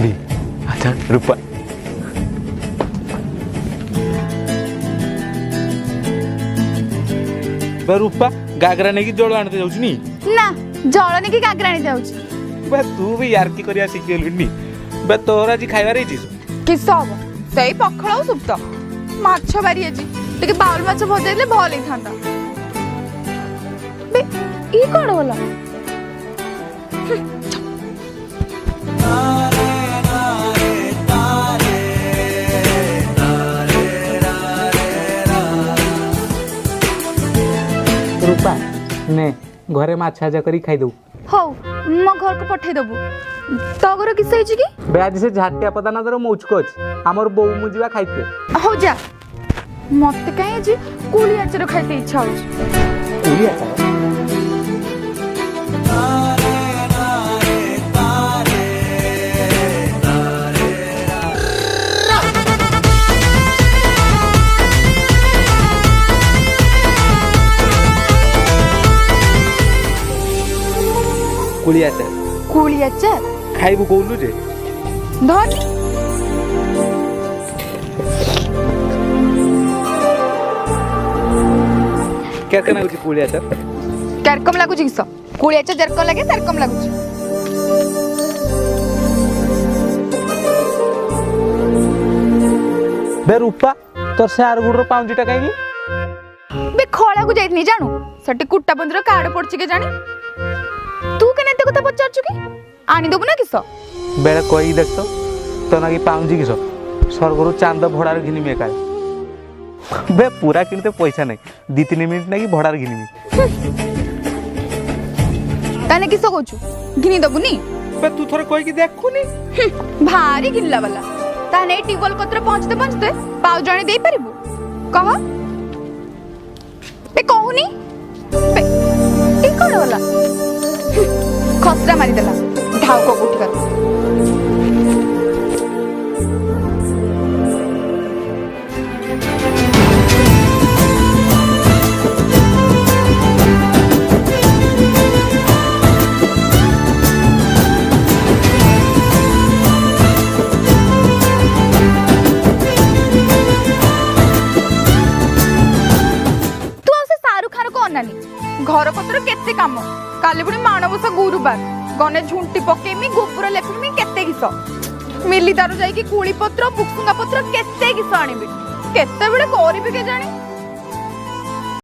दी अच्छा रूपा रूपा गागरा नहीं जल आनते जाऊँ नी ना जल नहीं कि गागरा आनी जाऊँ तू भी यार की करिया शिखिगलुनी बे तोर आज खाइबार किस हम सही पखड़ सुप्त माछ बारी आज टे बाउल माछ भजाइले भल होता ये कौन होला रूपा ने घरे माछ आजा करी खाई दऊ हौ मो घर को पठे दबु तो घर किस होइछि की बे आज से झाटिया पता ना तोर मौचको अछि हमर बोऊ मुजिबा खाइते हो जा मते काहे जी कुली आचर खाइते इच्छा होछि कुली आचर कुली आचार खाइबु कोलु जे धर केरकम लागुची कुली आचार केरकम लागुची किस कुली आचार जरकम लागे सरकम लागुची बे रूपा तोर से आर गुडर पाउंजीटा काई बे खोला को जाइतनी जानू सटी कुट्टा बंदर कार्ड पड़ची के जानी तू कने एते कथा पचारछु की आनी दबु ना किस बेले कई देख तो ना कि पाउंजी किस स्वर्गरु चांद भड़ार घिनी में का बे पूरा किनते पैसा नहीं 2-3 मिनिट ना कि भड़ार घिनी में ताने किस कहछु घिनी दबु नी बे तू थोड़ा कोई की देखुनी भारी घिनला वाला ताने टीबल कत्र पहुंचते पहुंचते पाउ जाने देई परिबु कह बे कहूनी बे ई कोन होला खसरा मारी देला ढाउ को उठ कर तू से शाहरुख खान को अनानी घर पत्र केते काम काले पुणी माणबसा गुरुवार गने झुंटी पकेमी गोबर लेखमी केते किस मिली दारू जाई कि कुली पत्र पुकुंगा पत्र केते किस आनिबी केते बेले करबी के जानी